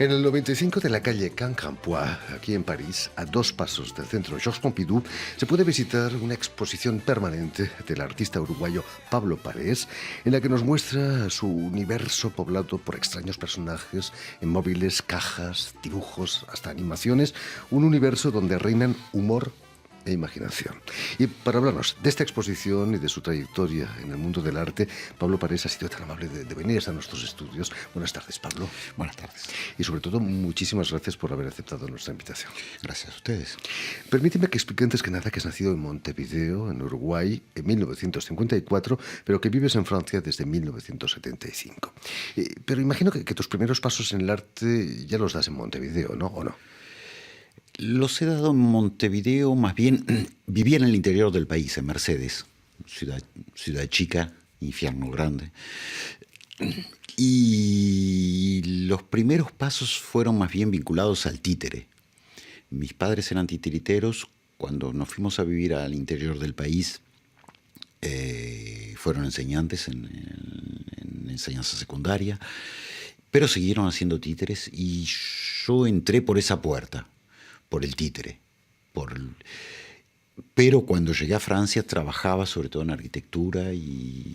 En el 95 de la calle Quincampoix, aquí en París, a 2 pasos del centro Georges Pompidou, se puede visitar una exposición permanente del artista uruguayo Pablo Parés, en la que nos muestra su universo poblado por extraños personajes en móviles, cajas, dibujos, hasta animaciones, un universo donde reinan humor e imaginación. Y para hablarnos de esta exposición y de su trayectoria en el mundo del arte, Pablo Parés ha sido tan amable de venir a nuestros estudios. Buenas tardes, Pablo. Buenas tardes. Y sobre todo, muchísimas gracias por haber aceptado nuestra invitación. Gracias a ustedes. Permíteme que explique antes que nada que has nacido en Montevideo, en Uruguay, en 1954, pero que vives en Francia desde 1975. Pero imagino que tus primeros pasos en el arte ya los das en Montevideo, ¿no? ¿O no? Los he dado en Montevideo, más bien vivía en el interior del país, en Mercedes, ciudad chica, infierno grande. Y los primeros pasos fueron más bien vinculados al títere. Mis padres eran titiriteros. Cuando nos fuimos a vivir al interior del país, fueron enseñantes en enseñanza secundaria, pero siguieron haciendo títeres y yo entré por esa puerta, por el títere. Pero cuando llegué a Francia trabajaba sobre todo en arquitectura y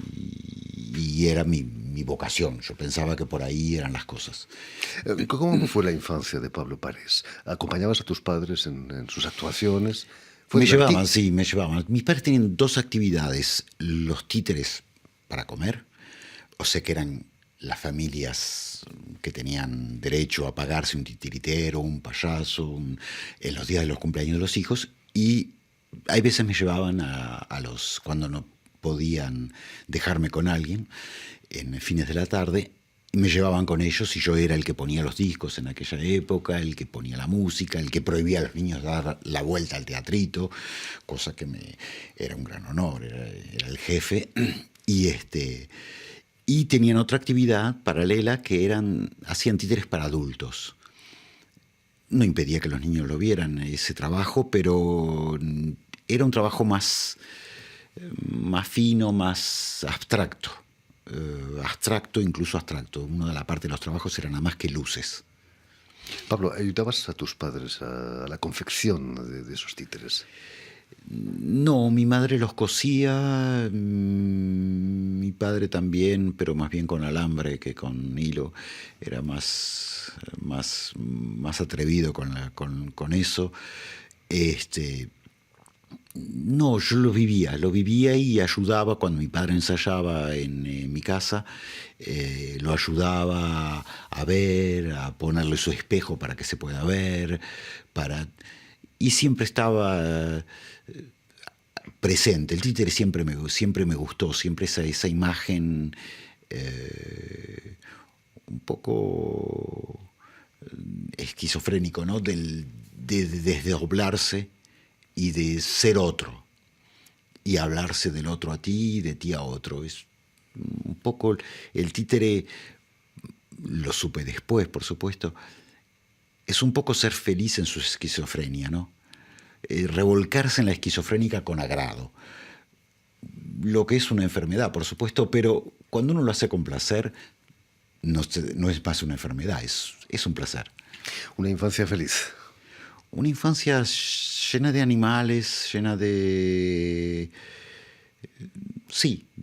era mi vocación. Yo pensaba que por ahí eran las cosas. ¿Cómo fue la infancia de Pablo Parés? ¿Acompañabas a tus padres en sus actuaciones? Me llevaban. Mis padres tenían 2 actividades. Los títeres para comer, o sea que eran las familias que tenían derecho a pagarse un titiritero, un payaso, en los días de los cumpleaños de los hijos, y hay veces me llevaban cuando no podían dejarme con alguien, en fines de la tarde, y me llevaban con ellos y yo era el que ponía los discos en aquella época, el que ponía la música, el que prohibía a los niños dar la vuelta al teatrito, cosa que era un gran honor, era el jefe, y tenían otra actividad paralela que hacían títeres para adultos. No impedía que los niños lo vieran, ese trabajo, pero era un trabajo más fino, más abstracto. Incluso abstracto. Una de la parte de los trabajos era nada más que luces. Pablo, ¿ayudabas a tus padres a la confección de esos títeres? No, mi madre los cosía, mi padre también, pero más bien con alambre que con hilo. Era más atrevido con eso. No, yo lo vivía y ayudaba cuando mi padre ensayaba en mi casa. Lo ayudaba a ver, a ponerle su espejo para que se pueda ver, y siempre estaba presente. El títere siempre me gustó, siempre esa imagen un poco esquizofrénico, ¿no? De desdoblarse y de ser otro, y hablarse del otro a ti y de ti a otro. Es un poco el títere, lo supe después, por supuesto, es un poco ser feliz en su esquizofrenia, ¿no? Revolcarse en la esquizofrénica con agrado. Lo que es una enfermedad, por supuesto, pero cuando uno lo hace con placer, no es más una enfermedad, es un placer. Una infancia feliz. Una infancia llena de animales, llena de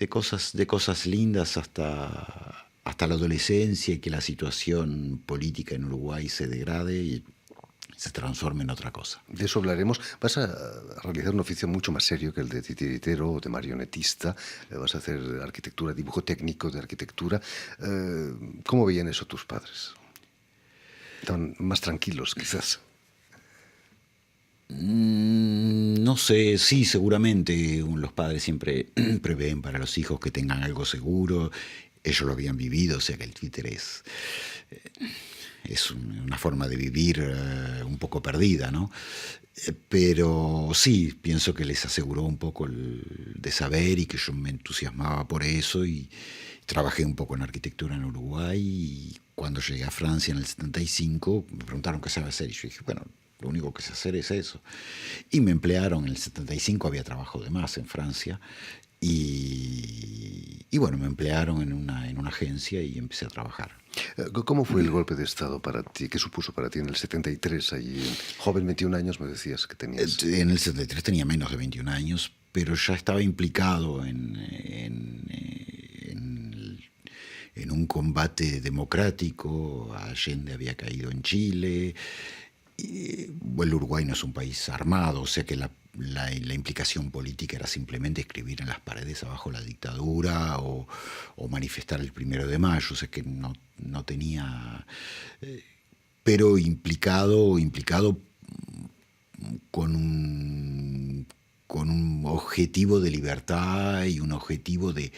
cosas lindas hasta la adolescencia, y que la situación política en Uruguay se degrade y se transforme en otra cosa. De eso hablaremos. Vas a realizar un oficio mucho más serio que el de titiritero o de marionetista. Vas a hacer arquitectura, dibujo técnico de arquitectura. ¿Cómo veían eso tus padres? Estaban más tranquilos, quizás. No sé, sí, seguramente los padres siempre prevén para los hijos que tengan algo seguro. Ellos lo habían vivido, o sea que el títere es una forma de vivir un poco perdida, ¿no? Pero sí, pienso que les aseguró un poco de saber, y que yo me entusiasmaba por eso, y trabajé un poco en arquitectura en Uruguay, y cuando llegué a Francia en el 75 me preguntaron qué sabe hacer, y yo dije, bueno, lo único que sé hacer es eso. Y me emplearon en el 75, había trabajo de más en Francia, y bueno, me emplearon en una agencia y empecé a trabajar. ¿Cómo fue el golpe de Estado para ti? ¿Qué supuso para ti en el 73, allí, joven, 21 años, me decías que tenías? En el 73 tenía menos de 21 años, pero ya estaba implicado en un combate democrático. Allende había caído en Chile. Y, bueno, el Uruguay no es un país armado, o sea que la implicación política era simplemente escribir en las paredes abajo la dictadura o manifestar el 1 de mayo, o sea que no tenía... pero implicado con un objetivo de libertad y un objetivo de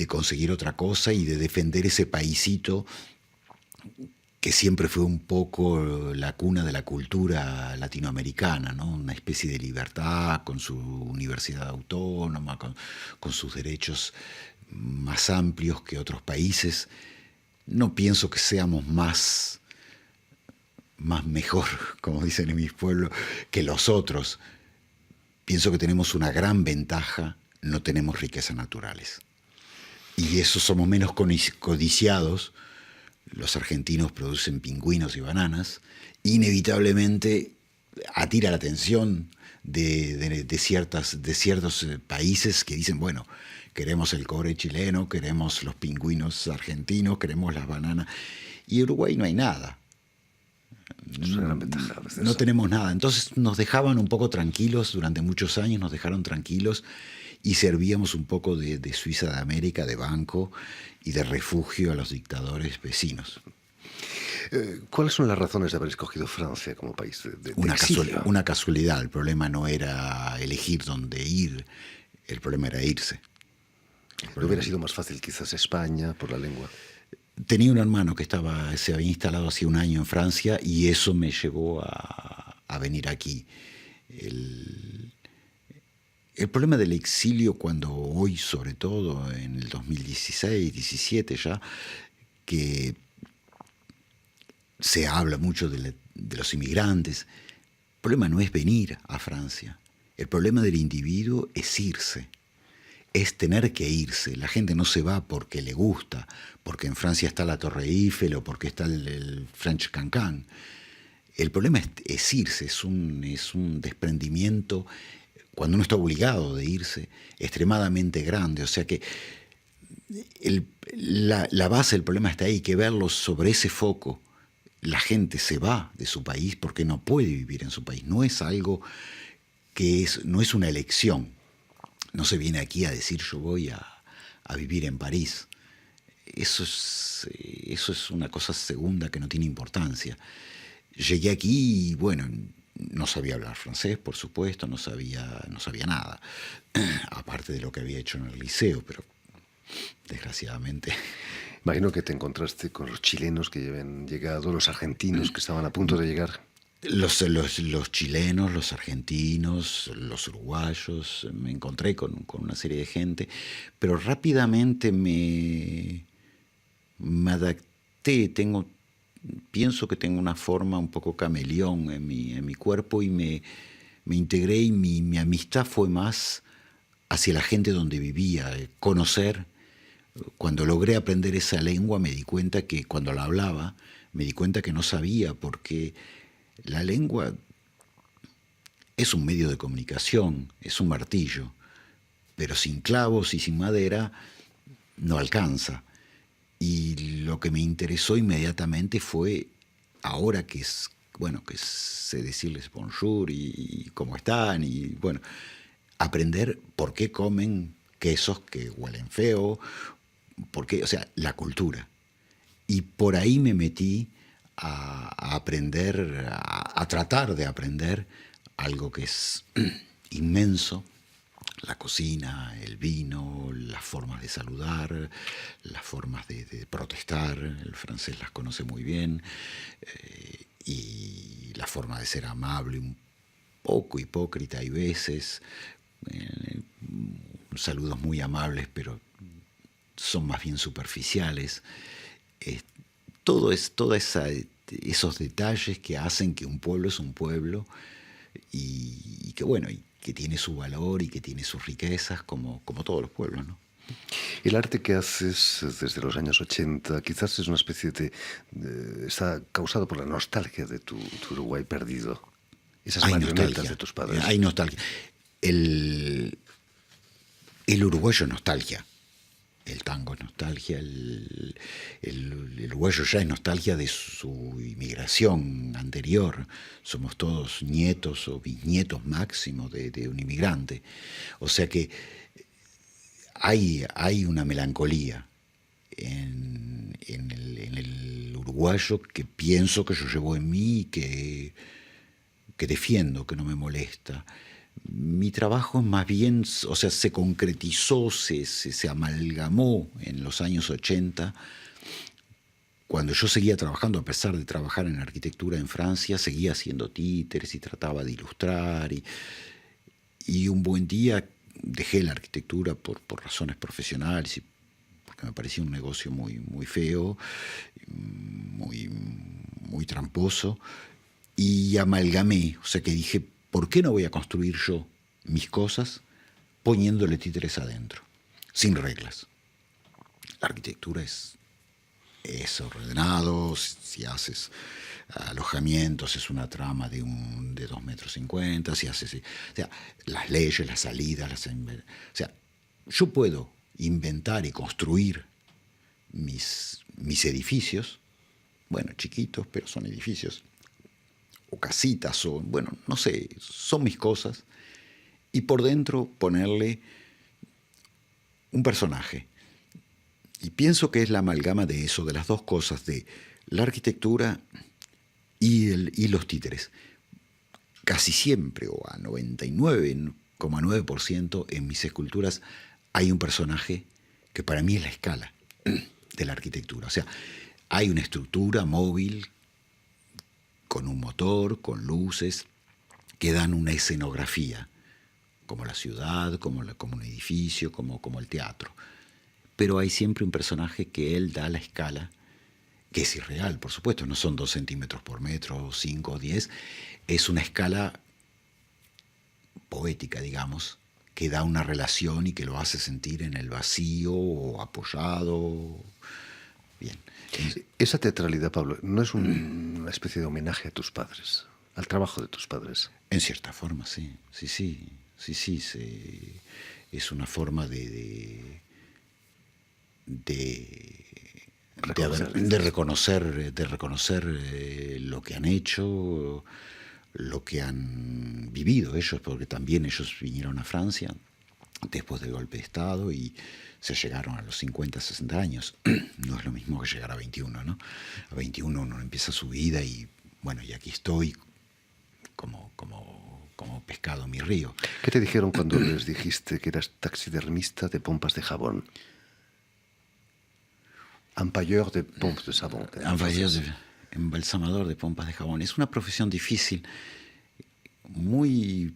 conseguir otra cosa y de defender ese paisito que siempre fue un poco la cuna de la cultura latinoamericana, ¿no? Una especie de libertad con su universidad autónoma, con sus derechos más amplios que otros países. No pienso que seamos más mejor, como dicen en mis pueblos, que los otros. Pienso que tenemos una gran ventaja, no tenemos riquezas naturales. Y eso somos menos codiciados. Los argentinos producen pingüinos y bananas. Inevitablemente atira la atención de ciertos países que dicen, bueno, queremos el cobre chileno, queremos los pingüinos argentinos, queremos las bananas. Y en Uruguay no hay nada. Es una gran ventaja. No tenemos nada. Entonces nos dejaban un poco tranquilos, durante muchos años nos dejaron tranquilos y servíamos un poco de Suiza de América, de banco y de refugio a los dictadores vecinos. ¿Cuáles son las razones de haber escogido Francia como país de exilio? Una casualidad. El problema no era elegir dónde ir, el problema era irse. ¿No hubiera sido más fácil quizás España por la lengua? Tenía un hermano que se había instalado hacía un año en Francia y eso me llevó a venir aquí. El problema del exilio, cuando hoy, sobre todo en el 2016, 17 ya, que se habla mucho de los inmigrantes, el problema no es venir a Francia. El problema del individuo es irse. Es tener que irse. La gente no se va porque le gusta, porque en Francia está la Torre Eiffel o porque está el French Cancan. El problema es irse, es un desprendimiento, cuando uno está obligado de irse, extremadamente grande. O sea que la base del problema está ahí, que verlo sobre ese foco. La gente se va de su país porque no puede vivir en su país. No es algo no es una elección. No se viene aquí a decir yo voy a vivir en París. Eso es una cosa segunda que no tiene importancia. Llegué aquí y bueno, no sabía hablar francés, por supuesto, no sabía nada, aparte de lo que había hecho en el liceo, pero desgraciadamente... Imagino que te encontraste con los chilenos que habían llegado, los argentinos que estaban a punto de llegar. Los chilenos, los argentinos, los uruguayos, me encontré con una serie de gente, pero rápidamente me adapté. Pienso que tengo una forma un poco cameleón en mi cuerpo y me integré y mi amistad fue más hacia la gente donde vivía, conocer. Cuando logré aprender esa lengua me di cuenta que cuando la hablaba, me di cuenta que no sabía porque... La lengua es un medio de comunicación, es un martillo, pero sin clavos y sin madera no alcanza. Y lo que me interesó inmediatamente fue, ahora que sé decirles bonjour y cómo están, y bueno, aprender por qué comen quesos que huelen feo, o sea, la cultura. Y por ahí me metí a aprender, a tratar de aprender algo que es inmenso, la cocina, el vino, las formas de saludar, las formas de protestar, el francés las conoce muy bien, y la forma de ser amable, un poco hipócrita hay veces, saludos muy amables, pero son más bien superficiales. Toda esa esos detalles que hacen que un pueblo es un pueblo y que bueno, y que tiene su valor y que tiene sus riquezas como todos los pueblos, ¿no? El arte que haces desde los años 80 quizás es una especie está causado por la nostalgia de tu Uruguay perdido. Esas Hay marionetas nostalgia, de tus padres. hay nostalgia. El, el uruguayo es nostalgia. El tango es nostalgia, el uruguayo ya es nostalgia de su inmigración anterior. Somos todos nietos o bisnietos máximo de un inmigrante. O sea que hay una melancolía en el uruguayo que pienso que yo llevo en mí y que defiendo, que no me molesta. Mi trabajo más bien, o sea, se concretizó, se amalgamó en los años 80, cuando yo seguía trabajando, a pesar de trabajar en arquitectura en Francia, seguía haciendo títeres y trataba de ilustrar. Y un buen día dejé la arquitectura por razones profesionales y porque me parecía un negocio muy, muy feo, muy, muy tramposo, y amalgamé, o sea que dije, ¿por qué no voy a construir yo mis cosas poniéndole títeres adentro, sin reglas? La arquitectura es ordenado, si haces alojamientos es una trama de 2,50 metros, si haces, o sea, las leyes, las salidas, o sea, yo puedo inventar y construir mis edificios, bueno, chiquitos, pero son edificios, o casitas, o bueno, no sé, son mis cosas, y por dentro ponerle un personaje. Y pienso que es la amalgama de eso, de las dos cosas, de la arquitectura y los títeres. Casi siempre, o a 99,9% en mis esculturas, hay un personaje que para mí es la escala de la arquitectura. O sea, hay una estructura móvil con un motor, con luces, que dan una escenografía, como la ciudad, como un edificio, como el teatro. Pero hay siempre un personaje que él da la escala, que es irreal, por supuesto, no son 2 centímetros por metro, 5 o 10, es una escala poética, digamos, que da una relación y que lo hace sentir en el vacío o apoyado. Bien. Esa teatralidad, Pablo, ¿no es una especie de homenaje a tus padres, al trabajo de tus padres? En cierta forma, sí. Es una forma de reconocer lo que han hecho, lo que han vivido ellos, porque también ellos vinieron a Francia después del golpe de Estado y se llegaron a los 50, 60 años. No es lo mismo que llegar a 21, ¿no? A 21 uno empieza su vida y bueno, y aquí estoy como pescado en mi río. ¿Qué te dijeron cuando les dijiste que eras taxidermista de pompas de jabón? Empailleur de pompes de jabón. Embalsamador de pompas de jabón. Es una profesión difícil. Muy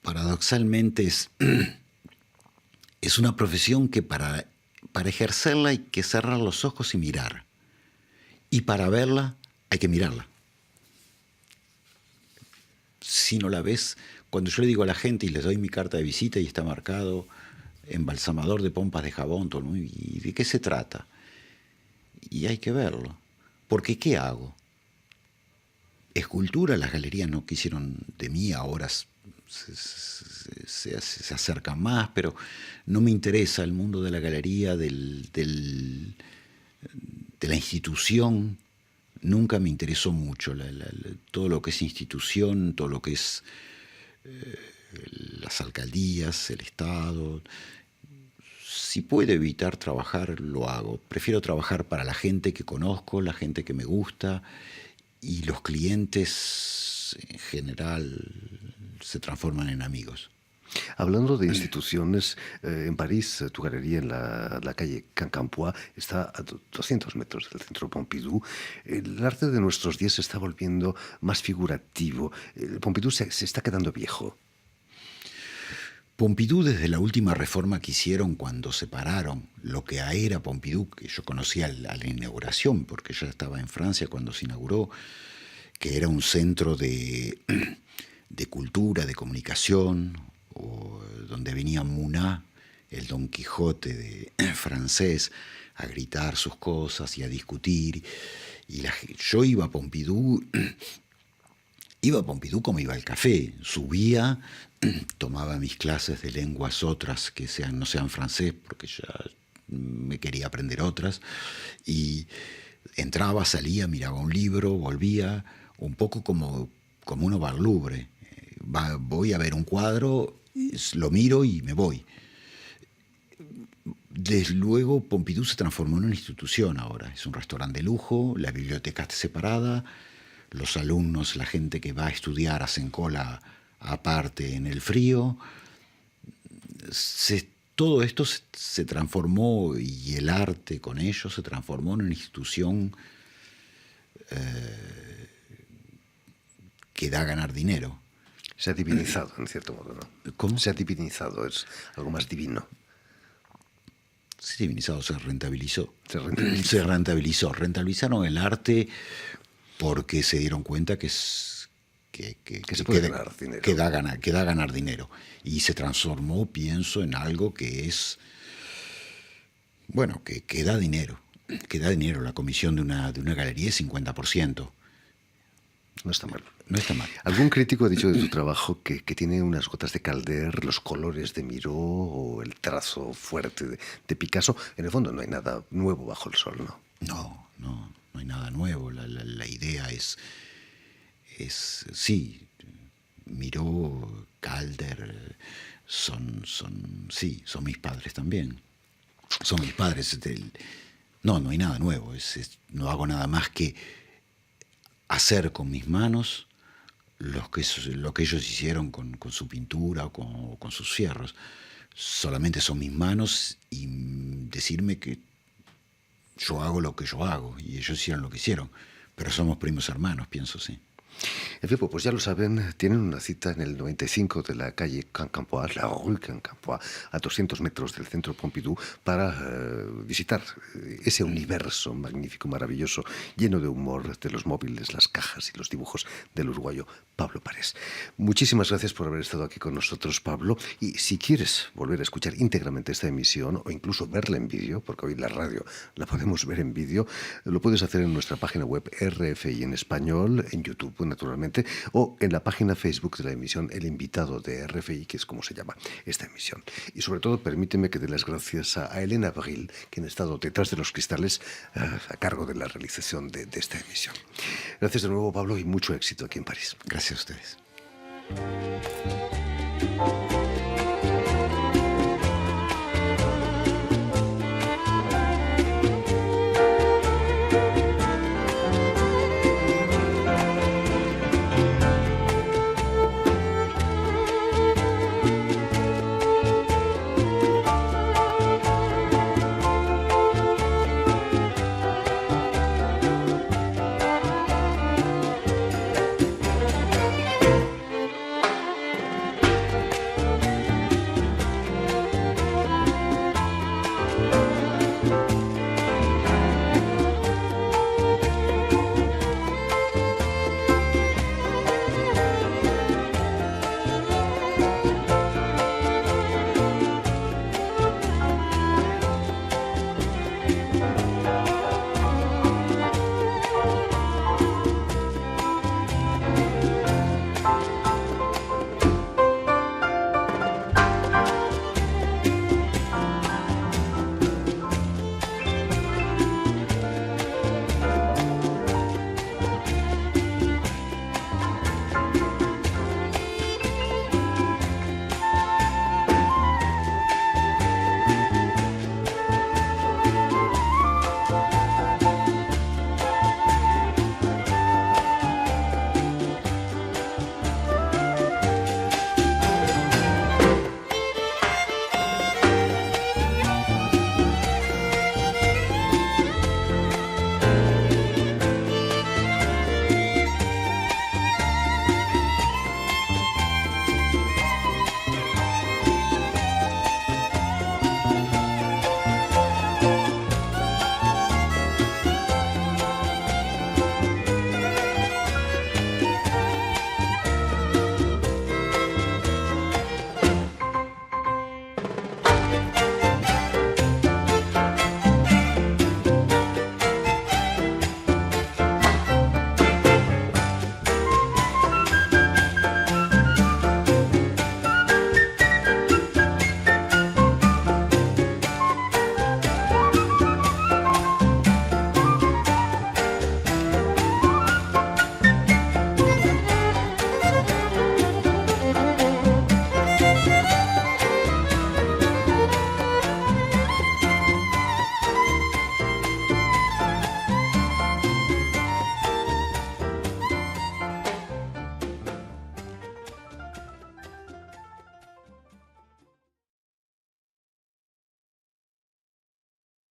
paradoxalmente es una profesión que para ejercerla hay que cerrar los ojos y mirar. Y para verla hay que mirarla. Si no la ves, cuando yo le digo a la gente y les doy mi carta de visita y está marcado embalsamador de pompas de jabón, todo, ¿no? ¿Y de qué se trata? Y hay que verlo. Porque ¿qué hago? Escultura, las galerías no quisieron de mí, ahora se acercan más, pero no me interesa el mundo de la galería, de la institución. Nunca me interesó mucho todo lo que es institución, todo lo que es las alcaldías, el Estado. Si puedo evitar trabajar, lo hago. Prefiero trabajar para la gente que conozco, la gente que me gusta, y los clientes en general se transforman en amigos. Hablando de instituciones, en París, tu galería en la calle Quincampoix está a 200 metros del Centro Pompidou. El arte de nuestros días se está volviendo más figurativo. El Pompidou se está quedando viejo. Pompidou, desde la última reforma que hicieron cuando separaron lo que era Pompidou, que yo conocía a la inauguración, porque ya estaba en Francia cuando se inauguró, que era un centro de cultura, de comunicación, donde venía Muná, el Don Quijote francés, a gritar sus cosas y a discutir. Y yo iba a Pompidou como iba al café, subía, tomaba mis clases de lenguas otras que no sean francés, porque ya me quería aprender otras, y entraba, salía, miraba un libro, volvía, un poco como uno va al Louvre. Voy a ver un cuadro, lo miro y me voy. Desde luego, Pompidou se transformó en una institución ahora. Es un restaurante de lujo, la biblioteca está separada, los alumnos, la gente que va a estudiar hacen cola aparte en el frío. Todo esto se transformó, y el arte con ello se transformó en una institución que da a ganar dinero. Se ha divinizado, en cierto modo, ¿no? ¿Cómo? Se ha divinizado, es algo más divino. Se divinizado, se rentabilizó. Se rentabilizó. Rentabilizaron el arte porque se dieron cuenta que se puede ganar dinero. Que da a ganar dinero. Y se transformó, pienso, en algo que es, bueno, que da dinero. Que da dinero. La comisión de una galería es 50%. No está mal. No está mal. Algún crítico ha dicho de tu trabajo que tiene unas gotas de Calder, los colores de Miró o el trazo fuerte de Picasso. En el fondo no hay nada nuevo bajo el sol, ¿no? No hay nada nuevo. La idea es sí, Miró, Calder, son mis padres también. Son mis padres. No hay nada nuevo. No hago nada más que hacer con mis manos lo que ellos hicieron con su pintura o con sus fierros. Solamente son mis manos y decirme que yo hago lo que yo hago y ellos hicieron lo que hicieron. Pero somos primos hermanos, pienso, sí. En fin, pues ya lo saben, tienen una cita en el 95 de la calle Quincampoix, la rue Quincampoix, a 200 metros del centro Pompidou, para visitar ese universo magnífico, maravilloso, lleno de humor, de los móviles, las cajas y los dibujos del uruguayo Pablo Parés. Muchísimas gracias por haber estado aquí con nosotros, Pablo. Y si quieres volver a escuchar íntegramente esta emisión o incluso verla en vídeo, porque hoy la radio la podemos ver en vídeo, lo puedes hacer en nuestra página web RFI en español, en YouTube, naturalmente, o en la página Facebook de la emisión El Invitado de RFI, que es como se llama esta emisión. Y sobre todo, permíteme que dé las gracias a Elena Abril, quien ha estado detrás de los cristales a cargo de la realización de esta emisión. Gracias de nuevo, Pablo, y mucho éxito aquí en París. Gracias a ustedes.